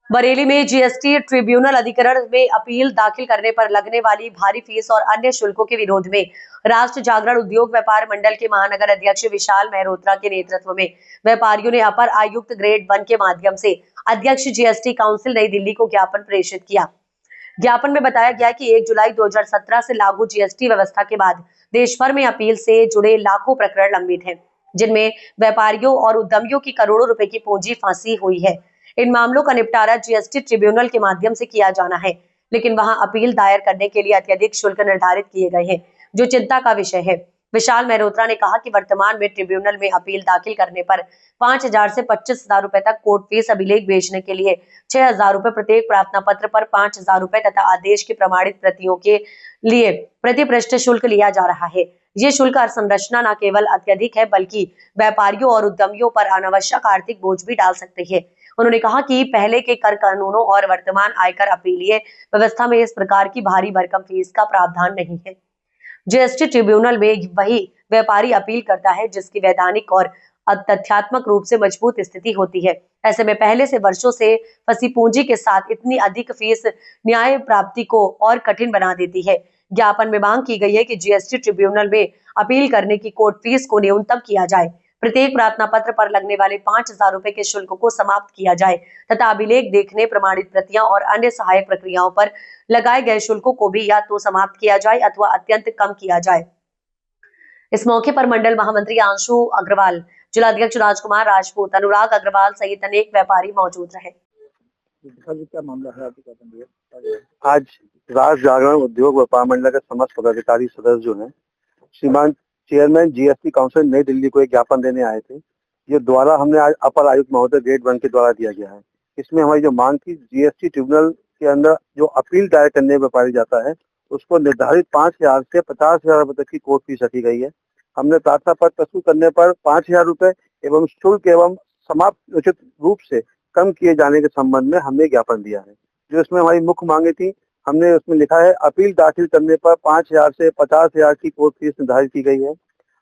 बरेली में GST tribunal अधिकरण में अपील दाखिल करने पर लगने वाली भारी फीस और अन्य शुल्कों के विरोध में राष्ट्र जागरण उद्योग व्यापार मंडल के महानगर अध्यक्ष विशाल मेहरोत्रा के नेतृत्व में व्यापारियों ने अपर आयुक्त ग्रेड 1 के माध्यम से अध्यक्ष जीएसटी काउंसिल नई दिल्ली को ज्ञापन प्रेषित किया। ज्ञापन में बताया गया कि 1 जुलाई 2017 से लागू जीएसटी व्यवस्था के बाद देश भर में अपील से जुड़े लाखों प्रकरण लंबित हैं, जिनमें व्यापारियों और उद्यमियों की करोड़ों रुपए की पूंजी फंसी हुई है। इन मामलों का निपटारा जीएसटी ट्रिब्यूनल के माध्यम से किया जाना है, लेकिन वहां अपील दायर करने के लिए अत्यधिक शुल्क निर्धारित किए गए हैं, जो चिंता का विषय है। विशाल मेहरोत्रा ने कहा कि वर्तमान में ट्रिब्यूनल में अपील दाखिल करने पर 5,000 से 25,000 रुपए तक कोर्ट फीस, अभिलेख भेजने के लिए 6,000 रुपए, प्रत्येक प्रार्थना पत्र पर 5,000 रुपए तथा आदेश की प्रमाणित प्रतियों के लिए प्रति पृष्ठ शुल्क लिया जा रहा है। ये शुल्क संरचना न केवल अत्यधिक है, बल्कि व्यापारियों और उद्यमियों पर अनावश्यक आर्थिक बोझ भी डाल सकते हैं। उन्होंने कहा कि पहले के कर कानूनों और वर्तमान आयकर अपीलीय व्यवस्था में इस प्रकार की भारी भरकम फीस का प्रावधान नहीं है। जीएसटी ट्रिब्यूनल में वही व्यापारी अपील करता है जिसकी वैधानिक और तथ्यात्मक रूप से मजबूत स्थिति होती है। ऐसे में पहले से वर्षों से फंसी पूंजी के साथ इतनी अधिक फीस न्याय प्राप्ति को और कठिन बना देती है। ज्ञापन में मांग की गई है कि जीएसटी ट्रिब्यूनल में अपील करने की कोर्ट फीस को न्यूनतम किया जाए, प्रत्येक प्रार्थना पत्र पर लगने वाले 5,000 रुपए के शुल्क को समाप्त किया जाए तथा अभिलेख देखने, प्रमाणित प्रतियां और अन्य सहायक प्रक्रियाओं पर लगाए गए शुल्कों को भी या तो समाप्त किया जाए अथवा अत्यंत कम किया जाए। इस मौके पर मंडल महामंत्री आंशु अग्रवाल, जिलाध्यक्ष राजकुमार राजपूत, अनुराग अग्रवाल सहित अनेक व्यापारी मौजूद रहे। क्या मामला है आज राष्ट्र जागरण उद्योग व्यापार मंडल के समस्त पदाधिकारी सदस्य जो है श्रीमान चेयरमैन जीएसटी काउंसिल नई दिल्ली को एक ज्ञापन देने आए थे। ये द्वारा हमने आज अपर आयुक्त महोदय ग्रेड 1 के द्वारा दिया गया है। इसमें हमारी जो मांग थी, जीएसटी ट्रिब्यूनल के अंदर जो अपील दायर करने में पाया जाता है उसको निर्धारित 5,000 से 50,000 रुपए तक की कोर्ट फीस रखी गई है। हमने प्रार्थना पत्र प्रस्तुत करने पर 5,000 रुपए एवं शुल्क एवं समाप्त उचित रूप से कम किए जाने के संबंध में हमने ज्ञापन दिया है। जो इसमें हमारी मुख्य मांगे थी, हमने उसमें लिखा है अपील दाखिल करने पर 5,000 से 50,000 की कोर्ट फीस निर्धारित की गई है।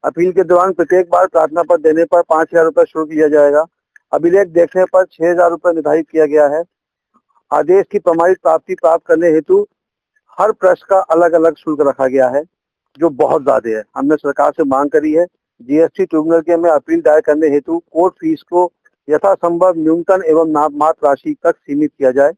अपील के दौरान प्रत्येक बार प्रार्थना पत्र देने पर 5,000 रुपए शुल्क लिया जाएगा। अभिलेख देखने पर 6,000 रुपए निर्धारित किया गया है। आदेश की प्रमाणित प्राप्ति प्राप्त करने हेतु हर पृष्ठ का अलग अलग शुल्क रखा गया है, जो बहुत ज्यादा है। हमने सरकार से मांग करी है जीएसटी ट्रिब्यूनल के में अपील दायर करने हेतु कोर्ट फीस को यथासंभव न्यूनतम एवं नाममात्र राशि तक सीमित किया जाए।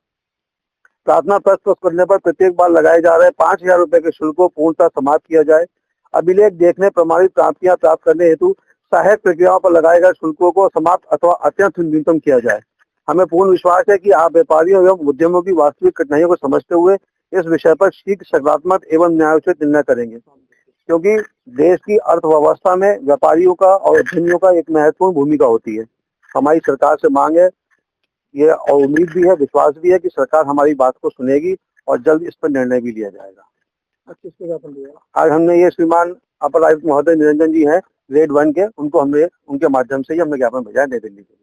प्रार्थना पत्र करने पर प्रत्येक बार लगाए जा रहे 5,000 रुपए के शुल्क को पूर्णतः समाप्त किया जाए। अभिलेख देखने, प्रमाणित प्राप्तियां प्राप्त करने हेतु सहायक प्रक्रियाओं पर लगाए गए शुल्कों को समाप्त अथवा अत्यंत न्यूनतम किया जाए। हमें पूर्ण विश्वास है कि आप व्यापारियों एवं उद्यमों की वास्तविक कठिनाइयों को समझते हुए इस विषय पर शीघ्र सकारात्मक एवं न्यायोचित निर्णय करेंगे, क्योंकि देश की अर्थव्यवस्था में व्यापारियों का और उद्यमियों का एक महत्वपूर्ण भूमिका होती है। हमारी सरकार से मांग है, ये और उम्मीद भी है, विश्वास भी है कि सरकार हमारी बात को सुनेगी और जल्द इस पर निर्णय भी लिया जाएगा। आज हमने ये श्रीमान अपर आयुक्त महोदय निरंजन जी हैं ग्रेड 1 के, उनको हमने उनके माध्यम से ही हमने ज्ञापन भेजा है नई दिल्ली के।